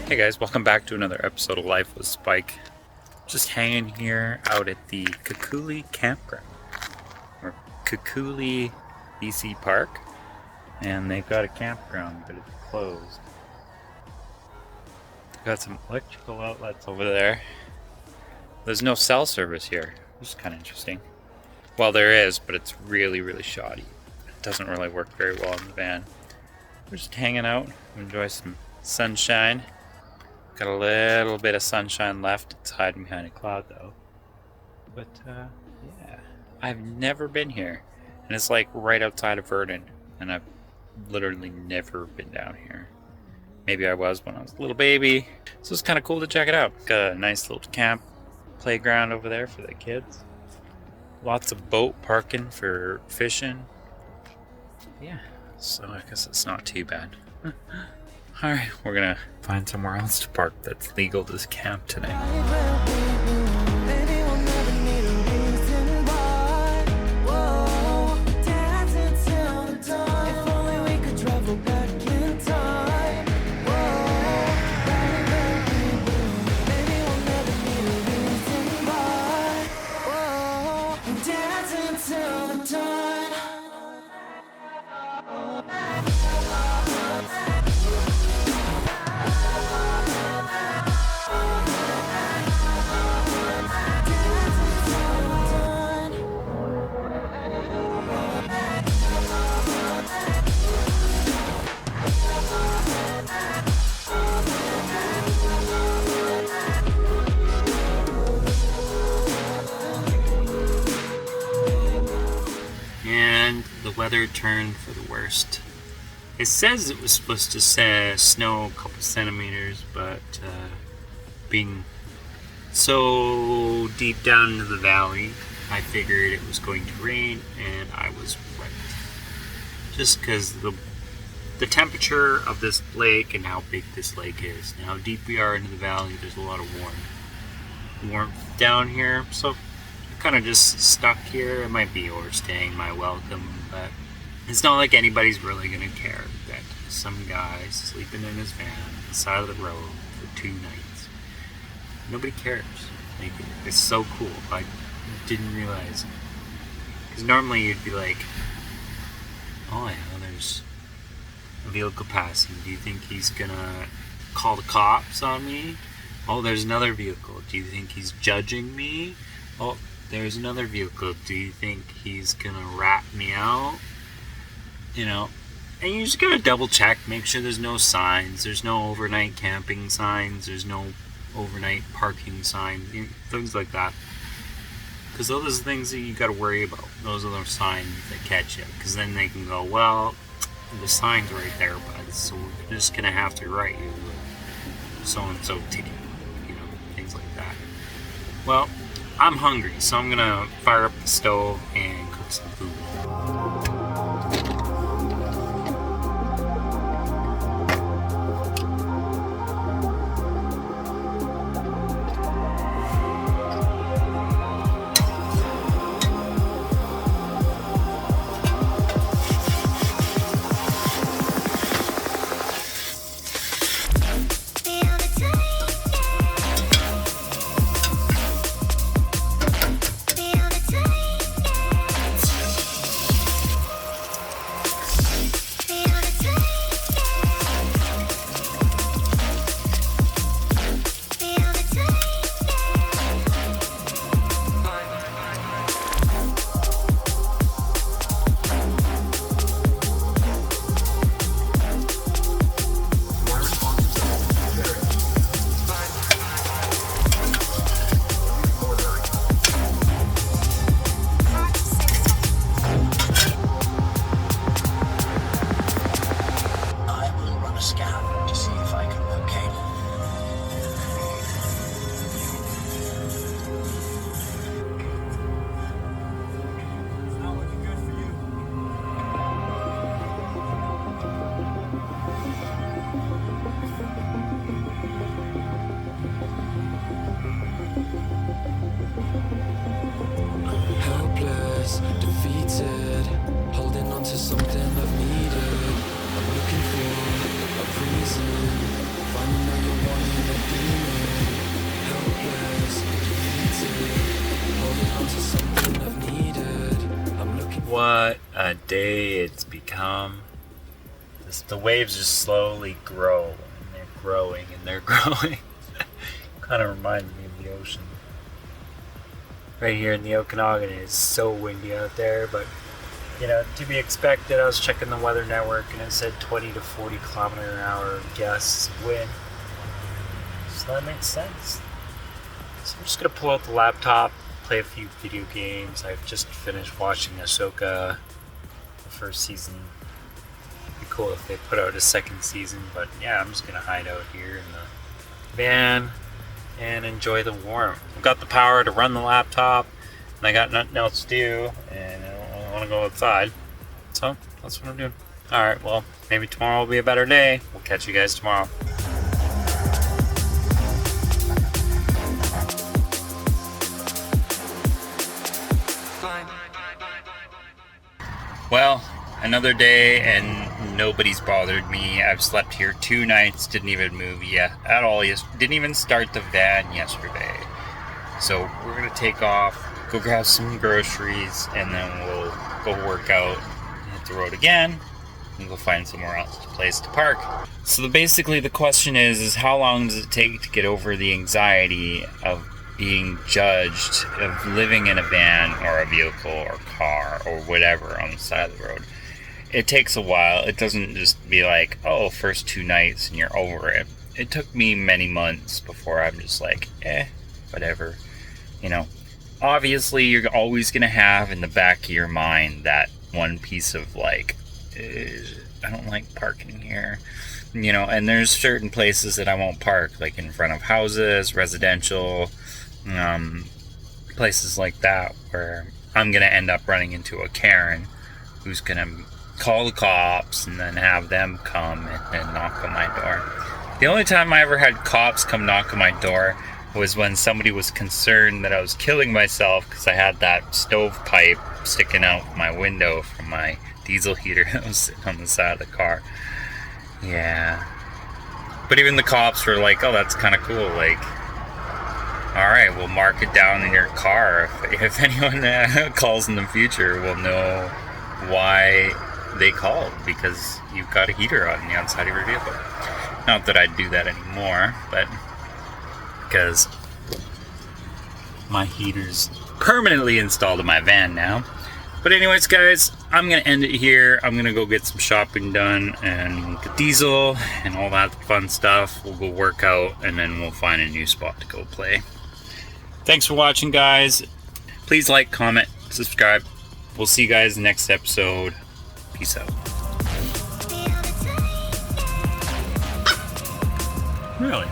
Hey guys, welcome back to another episode of Life with Spike. Just hanging here out at the Kukuli Campground, or Kukuli BC Park, and they've got a campground, but it's closed. They've got some electrical outlets over there. There's no cell service here, which is kind of interesting. Well, there is, but it's really, really shoddy. It doesn't really work very well in the van. We're just hanging out, enjoy some sunshine. Got a little bit of sunshine left. It's hiding behind a cloud though. But yeah, I've never been here. And it's like right outside of Verdun. And I've literally never been down here. Maybe I was when I was a little baby. So it's kind of cool to check it out. Got a nice little camp playground over there for the kids. Lots of boat parking for fishing. Yeah, so I guess it's not too bad. Alright, we're gonna find somewhere else to park that's legal to camp today. And the weather turned for the worst. It says it was supposed to snow a couple centimeters, but being so deep down into the valley, I figured it was going to rain, and I was right. Just because the temperature of this lake and how big this lake is, and how deep we are into the valley, there's a lot of warmth down here, so kind of just stuck here. It might be overstaying my welcome, but it's not like anybody's really gonna care that some guy's sleeping in his van on the side of the road for 2 nights. Nobody cares. Like, it's so cool. I didn't realize, because normally you'd be like, oh yeah, there's a vehicle passing. Do you think he's gonna call the cops on me? Oh, there's another vehicle. Do you think he's judging me? Oh, there's another vehicle. Do you think he's gonna rat me out? You know, and you just gotta double check, make sure there's no signs, there's no overnight camping signs, there's no overnight parking signs, things like that. Because those are the things that you gotta worry about. Those are the signs that catch you. Because then they can go, well, the sign's right there, bud, so we're just gonna have to write you so-and-so ticket. You know, things like that. Well, I'm hungry, so I'm gonna fire up the stove and cook some food. that day it's become. The waves just slowly grow, and they're growing, and they're growing. Kind of reminds me of the ocean. Right here in the Okanagan, it's so windy out there, but you know, to be expected. I was checking the weather network, and it said 20 to 40 kilometer an hour gusts of wind. So that makes sense. So I'm just gonna pull out the laptop, play a few video games. I've just finished watching Ahsoka, the first season. It'd be cool if they put out a second season, but yeah, I'm just gonna hide out here in the van and enjoy the warmth. I've got the power to run the laptop, and I got nothing else to do, and I don't want to go outside, so that's what I'm doing. Alright, well, maybe tomorrow will be a better day. We'll catch you guys tomorrow. Well, another day and nobody's bothered me. I've slept here 2 nights, didn't even move yet at all. Didn't even start the van yesterday. So we're gonna take off, go grab some groceries, and then we'll go work out, hit the road again, and go find somewhere else, a place to park. So basically the question is how long does it take to get over the anxiety of being judged, of living in a van or a vehicle or car or whatever on the side of the road? It takes a while. It doesn't just be like, oh, first 2 nights and you're over it. It took me many months before I'm just like, whatever. You know, obviously you're always going to have in the back of your mind that one piece of like, I don't like parking here. You know, and there's certain places that I won't park, like in front of houses, residential, places like that, where I'm going to end up running into a Karen who's going to call the cops and then have them come and knock on my door. The only time I ever had cops come knock on my door was when somebody was concerned that I was killing myself because I had that stovepipe sticking out my window from my diesel heater that was sitting on the side of the car. Yeah. But even the cops were like, oh, that's kind of cool. Like, all right, we'll mark it down in your car. If anyone calls in the future, we'll know why they called, because you've got a heater on the outside of your vehicle. Not that I'd do that anymore, but because my heater's permanently installed in my van now. But anyways, guys, I'm going to end it here. I'm going to go get some shopping done and get diesel and all that fun stuff. We'll go work out, and then we'll find a new spot to go play. Thanks for watching, guys. Please like, comment, subscribe. We'll see you guys in the next episode. Peace out. Really?